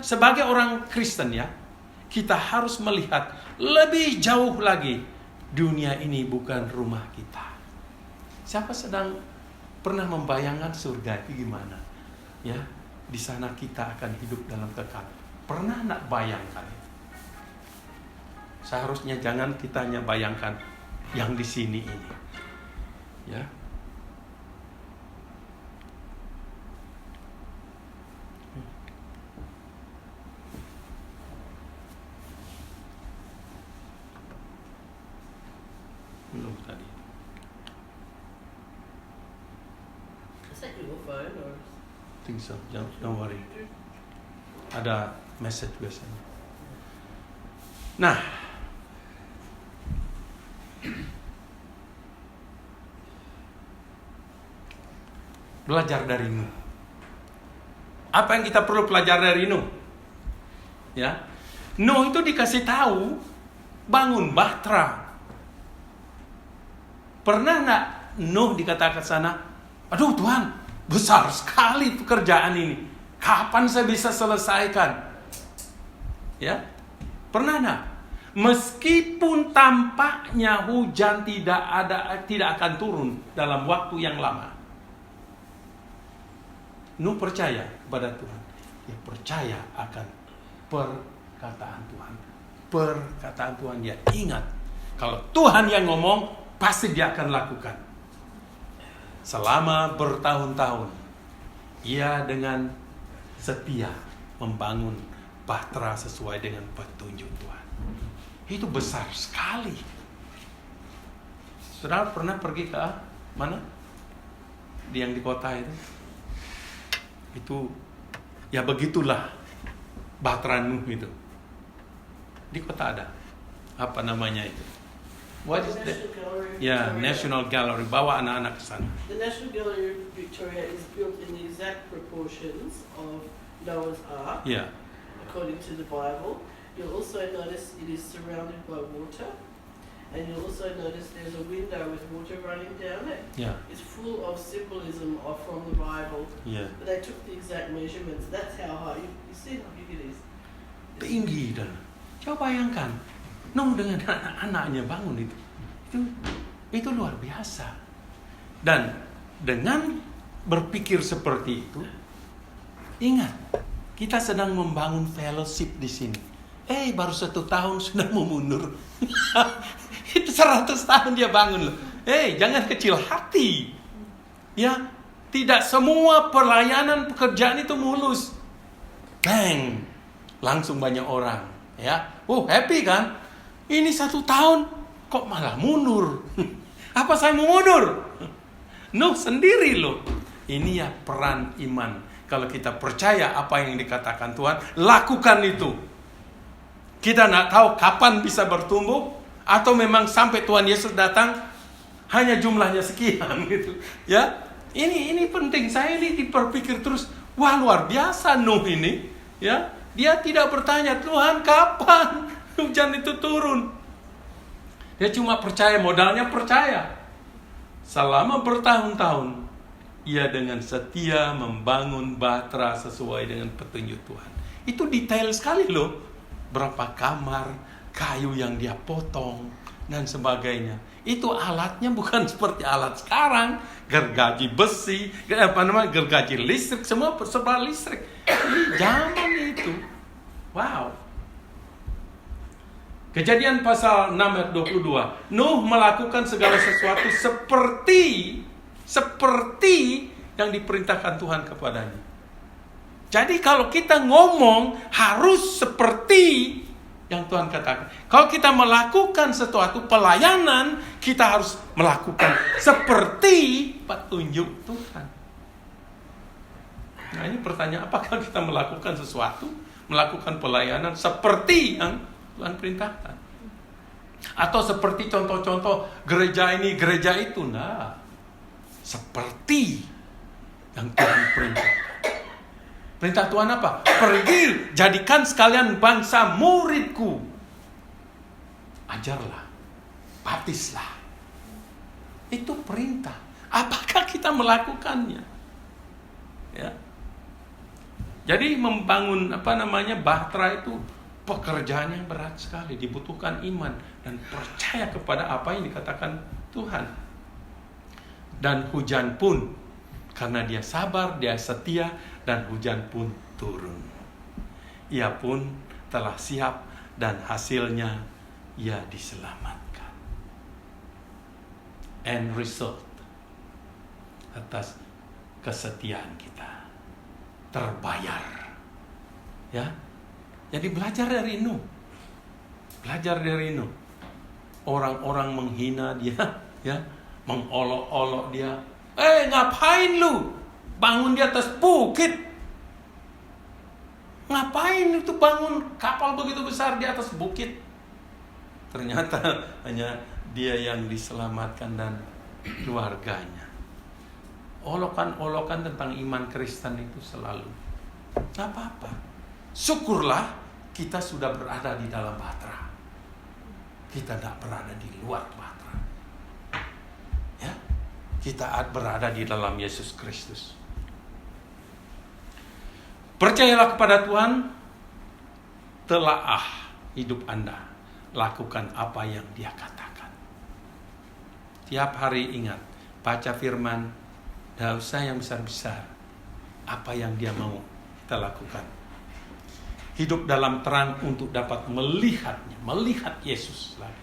sebagai orang Kristen ya, kita harus melihat lebih jauh lagi. Dunia ini bukan rumah kita. Siapa sedang pernah membayangkan surga itu gimana? Ya, di sana kita akan hidup dalam kekal. Pernah nak bayangkan? Seharusnya jangan kita hanya bayangkan yang di sini ini. Ya. Belum tadi. Is that your phone or? Think so. Don't worry. Ada message biasanya. Nah, Belajar dari Nuh. Apa yang kita perlu pelajari dari Nuh? Ya, Nuh itu dikasih tahu bangun bahtera. Pernah nggak Nuh dikatakan sana, aduh Tuhan, besar sekali pekerjaan ini, kapan saya bisa selesaikan? Ya, pernah nggak? Meskipun tampaknya hujan tidak akan turun dalam waktu yang lama, Nuh percaya kepada Tuhan. Dia percaya akan perkataan Tuhan. Perkataan Tuhan, dia ingat kalau Tuhan yang ngomong, pasti dia akan lakukan. Selama bertahun-tahun, ia dengan setia membangun bahtera sesuai dengan petunjuk Tuhan. Itu besar sekali. Saudara pernah pergi ke mana? Yang di kota itu? Itu ya begitulah bahtera Nuh itu. Di kota ada. Apa namanya itu? What is that? National Gallery of Ya, Victoria. National Gallery. Bawa anak-anak ke sana. The National Gallery of Victoria is built in the exact proportions of Noah's Ark, Ya, according to the Bible. You'll also notice it is surrounded by water, and you'll also notice there's a window with water running down it. ya, It's full of symbolism from the Bible. ya. But they took the exact measurements. That's how high. You see how big it is. Tinggi dan. Coba bayangkan, Nuh dengan anak-anaknya bangun itu. Itu luar biasa. Dan dengan berpikir seperti itu, ingat, kita sedang membangun fellowship di sini. Baru 1 tahun sudah mau mundur. Itu 100 tahun dia bangun loh. Jangan kecil hati. Ya, tidak semua pelayanan pekerjaan itu mulus. Bang, langsung banyak orang. Ya, happy kan? Ini 1 tahun kok malah mundur. Apa saya mau mundur? Nuh sendiri loh. Ini ya peran iman. Kalau kita percaya apa yang dikatakan Tuhan, lakukan itu. Kita nggak tahu kapan bisa bertumbuh, atau memang sampai Tuhan Yesus datang hanya jumlahnya sekian gitu. Ya, ini penting. Saya ini diperpikir terus. Wah, luar biasa Nuh ini. Ya, dia tidak bertanya, Tuhan kapan hujan itu turun? Dia cuma percaya, modalnya percaya. Selama bertahun-tahun, ia dengan setia membangun bahtera sesuai dengan petunjuk Tuhan. Itu detail sekali loh. Berapa kamar, kayu yang dia potong, dan sebagainya. Itu alatnya bukan seperti alat sekarang. Gergaji besi, gergaji listrik, semua serba listrik. Ini zaman itu. Wow. Kejadian pasal 6 ayat 22. Nuh melakukan segala sesuatu seperti yang diperintahkan Tuhan kepadanya. Jadi kalau kita ngomong harus seperti yang Tuhan katakan. Kalau kita melakukan sesuatu pelayanan, kita harus melakukan seperti petunjuk Tuhan. Nah, ini pertanyaan, apakah kita melakukan sesuatu, melakukan pelayanan seperti yang Tuhan perintahkan? Atau seperti contoh-contoh gereja ini, gereja itu? Nah, seperti yang Tuhan perintahkan. Perintah Tuhan apa? Pergi, jadikan sekalian bangsa muridku. Ajarlah, baptislah. Itu perintah. Apakah kita melakukannya? Ya. Jadi membangun bahtera itu pekerjaan yang berat sekali, dibutuhkan iman dan percaya kepada apa yang dikatakan Tuhan. Dan hujan pun, karena dia sabar, dia setia, dan hujan pun turun. Ia pun telah siap dan hasilnya ia diselamatkan. End result atas kesetiaan kita terbayar. Ya. Jadi belajar dari Nuh. Belajar dari Nuh. Orang-orang menghina dia, ya, mengolok-olok dia. Ngapain lu? Bangun di atas bukit. Ngapain itu bangun kapal begitu besar di atas bukit? Ternyata hanya dia yang diselamatkan dan keluarganya. olokan-olokan tentang iman Kristen itu selalu. Gak apa-apa. Syukurlah kita sudah berada di dalam bahtera. Kita tidak berada di luar bahtera. Ya, kita berada di dalam Yesus Kristus. Percayalah kepada Tuhan, telaah hidup Anda, lakukan apa yang Dia katakan. Tiap hari ingat, baca firman, tidak usah yang besar-besar. Apa yang Dia mau kita lakukan. Hidup dalam terang untuk dapat melihatnya, melihat Yesus lagi.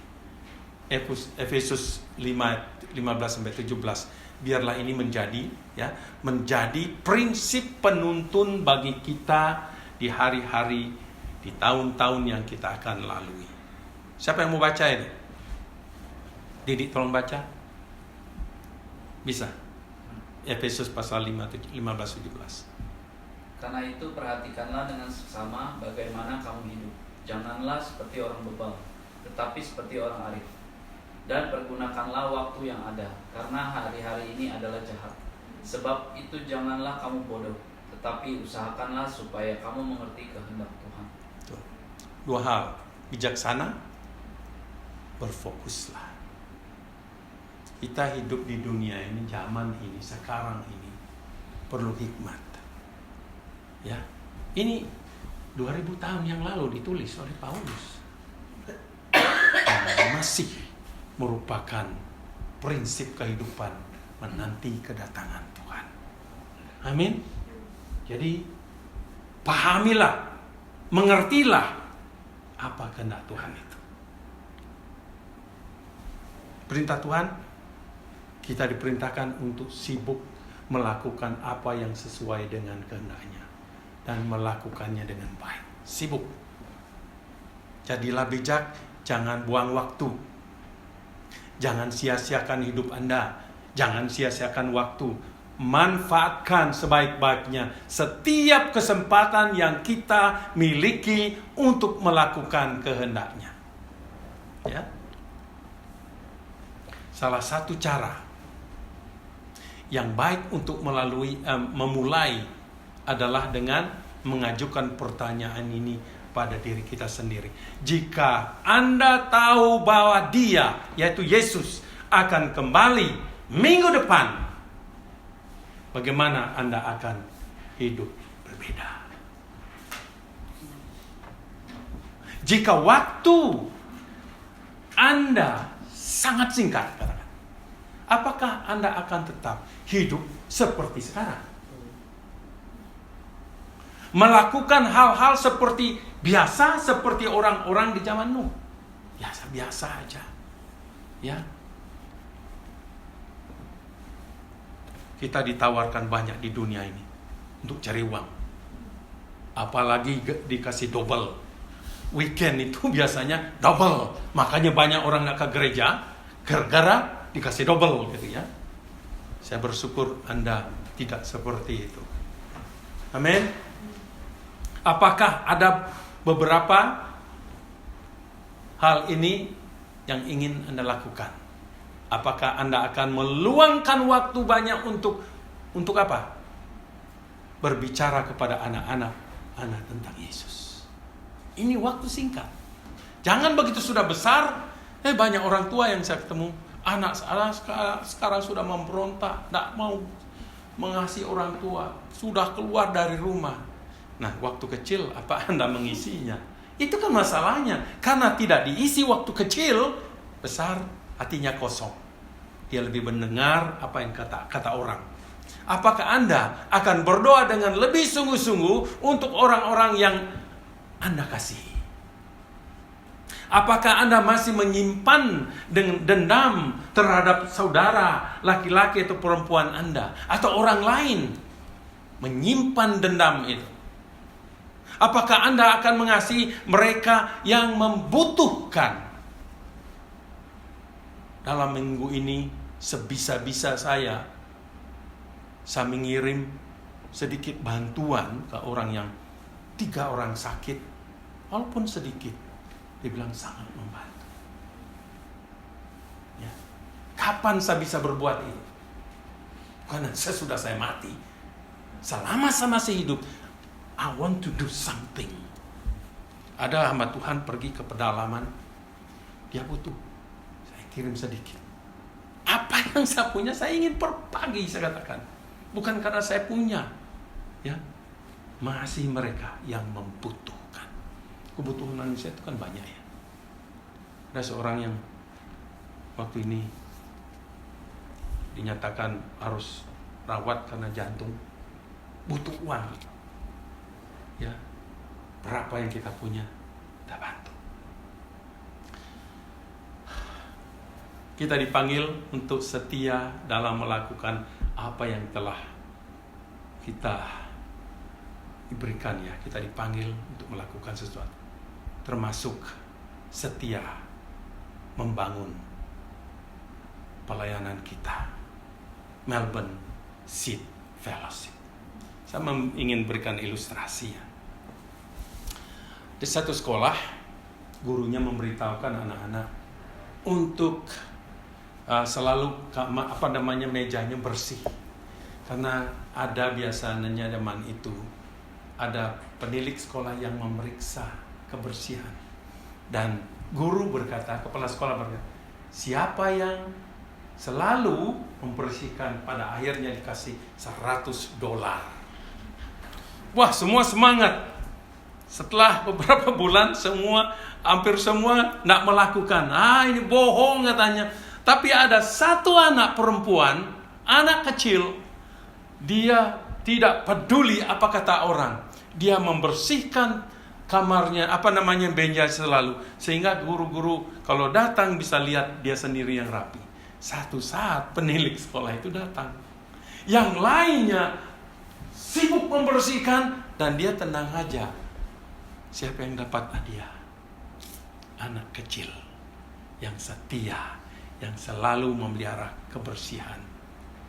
Efesus 5:15-17. Biarlah ini menjadi prinsip penuntun bagi kita di hari-hari, di tahun-tahun yang kita akan lalui. Siapa yang mau baca ini? Didik tolong baca. Bisa. Efesus pasal 15-17. Karena itu perhatikanlah dengan seksama bagaimana kamu hidup. Janganlah seperti orang bebal, tetapi seperti orang arif. Dan pergunakanlah waktu yang ada, karena hari-hari ini adalah jahat. Sebab itu janganlah kamu bodoh, tetapi usahakanlah supaya kamu mengerti kehendak Tuhan. Dua hal, bijaksana, berfokuslah. Kita hidup di dunia ini, zaman ini, sekarang ini perlu hikmat. Ya, ini 2000 tahun yang lalu ditulis oleh Paulus. Masih merupakan prinsip kehidupan menanti kedatangan Tuhan. Amin. Jadi pahamilah, mengertilah apa kehendak Tuhan itu. Perintah Tuhan, kita diperintahkan untuk sibuk melakukan apa yang sesuai dengan kehendak-Nya dan melakukannya dengan baik. Sibuk. Jadilah bijak, jangan buang waktu. Jangan sia-siakan hidup Anda. Jangan sia-siakan waktu. Manfaatkan sebaik-baiknya setiap kesempatan yang kita miliki untuk melakukan kehendak-Nya. Ya. Salah satu cara yang baik untuk memulai adalah dengan mengajukan pertanyaan ini pada diri kita sendiri. Jika Anda tahu bahwa Dia, yaitu Yesus, akan kembali minggu depan, bagaimana Anda akan hidup berbeda? Jika waktu Anda sangat singkat, apakah Anda akan tetap hidup seperti sekarang? Melakukan hal-hal seperti biasa, seperti orang-orang di zaman Nuh. Biasa-biasa aja. Ya. Kita ditawarkan banyak di dunia ini untuk cari uang. Apalagi dikasih double. Weekend itu biasanya double. Makanya banyak orang gak ke gereja gara-gara dikasih double gitu ya. Saya bersyukur Anda tidak seperti itu. Amin. Apakah ada beberapa hal ini yang ingin Anda lakukan? Apakah Anda akan meluangkan waktu banyak untuk apa? Berbicara kepada anak-anak tentang Yesus. Ini waktu singkat. Jangan begitu sudah besar, banyak orang tua yang saya ketemu, anak sekarang sudah memberontak, tidak mau mengasihi orang tua, sudah keluar dari rumah. Nah, waktu kecil apa Anda mengisinya? Itu kan masalahnya. Karena tidak diisi waktu kecil, besar hatinya kosong. Dia lebih mendengar apa yang kata orang. Apakah Anda akan berdoa dengan lebih sungguh-sungguh untuk orang-orang yang Anda kasihi? Apakah Anda masih menyimpan dendam terhadap saudara, laki-laki atau perempuan Anda, atau orang lain? Menyimpan dendam itu. Apakah Anda akan mengasihi mereka yang membutuhkan? Dalam minggu ini, sebisa-bisa saya mengirim sedikit bantuan ke orang yang 3 orang sakit. Walaupun sedikit, dibilang sangat membantu. Ya. Kapan saya bisa berbuat itu? Bukan sesudah saya mati. Selama saya masih hidup, I want to do something. Ada hamba Tuhan pergi ke pedalaman, dia butuh, saya kirim sedikit. Apa yang saya punya saya ingin berbagi, saya katakan. Bukan karena saya punya, ya, masih mereka yang membutuhkan. Kebutuhan manusia itu kan banyak ya. Ada seorang yang waktu ini dinyatakan harus rawat karena jantung, butuh uang. Ya, berapa yang kita punya, kita bantu. Kita dipanggil untuk setia dalam melakukan apa yang telah kita diberikan ya. Kita dipanggil untuk melakukan sesuatu, termasuk setia membangun pelayanan kita, Melbourne Seed Fellowship. Saya ingin berikan ilustrasi ya. Di satu sekolah, gurunya memberitahukan anak-anak untuk selalu mejanya bersih. Karena ada biasanya zaman itu ada penilik sekolah yang memeriksa kebersihan. Dan guru berkata, kepala sekolah berkata, siapa yang selalu membersihkan pada akhirnya dikasih $100. Wah, semua semangat. Setelah beberapa bulan hampir semua nak melakukan. Ini bohong katanya. Tapi ada satu anak perempuan, anak kecil, dia tidak peduli apa kata orang. Dia membersihkan kamarnya, meja selalu. Sehingga guru-guru kalau datang bisa lihat dia sendiri yang rapi. Satu saat penilik sekolah itu datang. Yang lainnya sibuk membersihkan dan dia tenang aja. Siapa yang dapat hadiah? Anak kecil yang setia, yang selalu memelihara kebersihan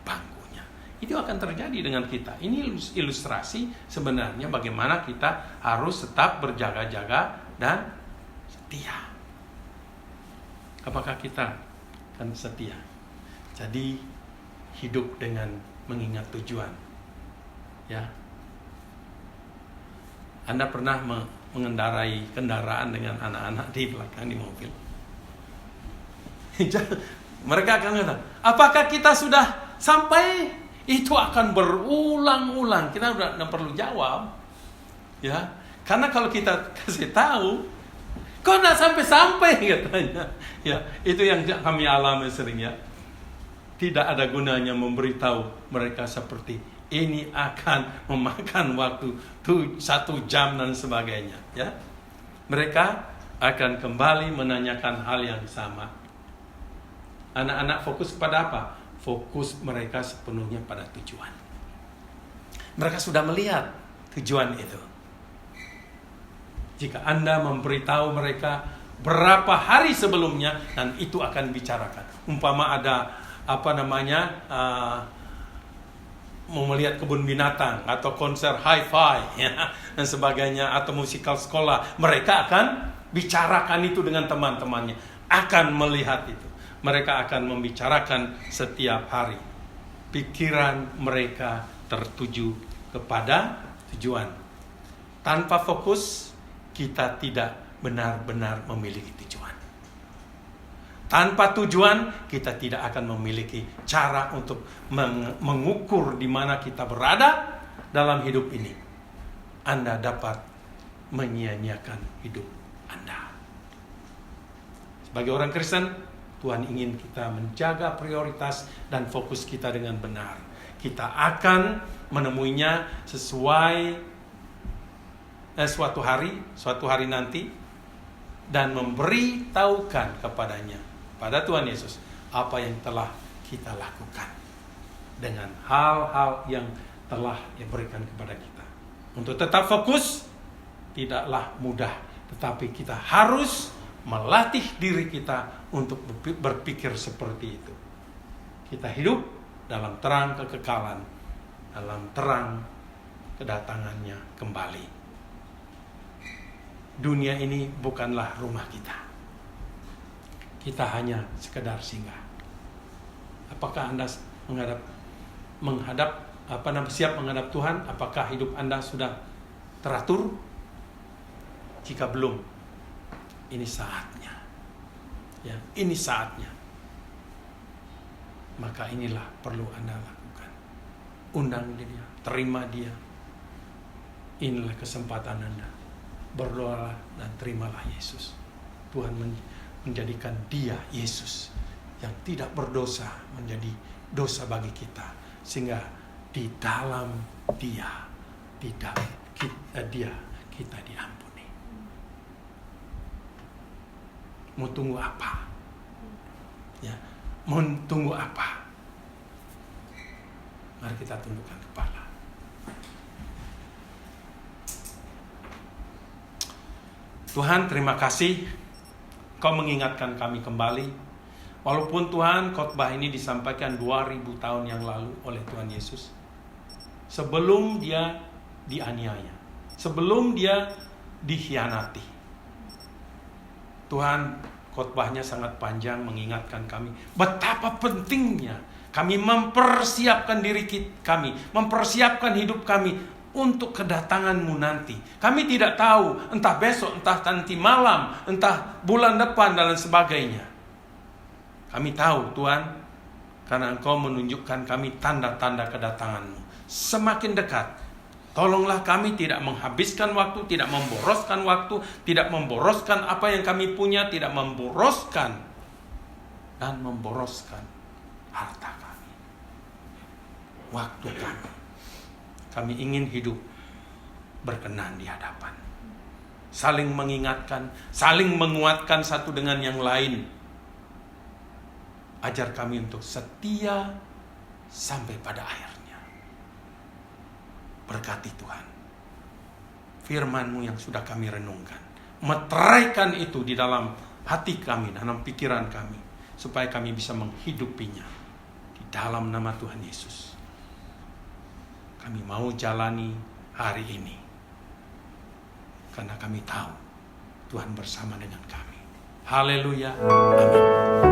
bangkunya. Itu akan terjadi dengan kita. Ini ilustrasi sebenarnya bagaimana kita harus tetap berjaga-jaga dan setia. Apakah kita akan setia? Jadi hidup dengan mengingat tujuan. Ya. Anda pernah mengendarai kendaraan dengan anak-anak di belakang di mobil? Mereka akan mengatakan, apakah kita sudah sampai? Itu akan berulang-ulang. Kita udah tidak perlu jawab, ya. Karena kalau kita kasih tahu, kok tidak sampai-sampai katanya. Ya, itu yang kami alami sering ya. Tidak ada gunanya memberitahu mereka seperti ini akan memakan waktu 1 jam dan sebagainya. Ya, mereka akan kembali menanyakan hal yang sama. Anak-anak fokus pada apa? Fokus mereka sepenuhnya pada tujuan. Mereka sudah melihat tujuan itu. Jika Anda memberitahu mereka berapa hari sebelumnya, dan itu akan bicarakan. Umpama ada mau melihat kebun binatang atau konser hi-fi ya, dan sebagainya, atau musikal sekolah, mereka akan bicarakan itu dengan teman-temannya, akan melihat itu. Mereka akan membicarakan setiap hari. Pikiran mereka tertuju kepada tujuan. Tanpa fokus, kita tidak benar-benar memiliki tujuan. Tanpa tujuan, kita tidak akan memiliki cara untuk mengukur di mana kita berada dalam hidup ini. Anda dapat menyia-nyiakan hidup Anda. Sebagai orang Kristen, Tuhan ingin kita menjaga prioritas dan fokus kita dengan benar. Kita akan menemuinya sesuai suatu hari nanti, dan memberitahukan kepadanya, pada Tuhan Yesus, apa yang telah kita lakukan dengan hal-hal yang telah diberikan kepada kita. Untuk tetap fokus tidaklah mudah, tetapi kita harus melatih diri kita untuk berpikir seperti itu. Kita hidup dalam terang kekekalan, dalam terang kedatangannya kembali. Dunia ini bukanlah rumah kita. Kita hanya sekedar singgah. Apakah Anda menghadap siap menghadap Tuhan? Apakah hidup Anda sudah teratur? Jika belum, ini saatnya. Ya, ini saatnya. Maka inilah perlu Anda lakukan. Undang dia, terima dia. Inilah kesempatan Anda. Berdoalah dan terimalah Yesus. Tuhan menjadikan dia, Yesus, yang tidak berdosa menjadi dosa bagi kita. Sehingga di dalam dia, kita diampuni. Mau tunggu apa? Ya, mau tunggu apa? Mari kita tundukkan kepala. Tuhan, terima kasih Kau mengingatkan kami kembali. Walaupun Tuhan, khotbah ini disampaikan 2000 tahun yang lalu oleh Tuhan Yesus. Sebelum dia dianiaya, sebelum dia dikhianati. Tuhan, khotbahnya sangat panjang mengingatkan kami betapa pentingnya kami mempersiapkan diri kami, mempersiapkan hidup kami untuk kedatangan-Mu nanti. Kami tidak tahu, entah besok, entah nanti malam, entah bulan depan dan lain sebagainya. Kami tahu Tuhan, karena Engkau menunjukkan kami tanda-tanda kedatangan-Mu. Semakin dekat, tolonglah kami tidak menghabiskan waktu, tidak memboroskan waktu, tidak memboroskan apa yang kami punya, tidak memboroskan dan memboroskan harta kami, waktu kami. Kami ingin hidup berkenan di hadapan, saling mengingatkan, saling menguatkan satu dengan yang lain. Ajar kami untuk setia sampai pada akhirnya. Berkati Tuhan firman-Mu yang sudah kami renungkan. Meteraikan itu di dalam hati kami, dalam pikiran kami, supaya kami bisa menghidupinya di dalam nama Tuhan Yesus. Kami mau jalani hari ini karena kami tahu Tuhan bersama dengan kami. Haleluya. Amin.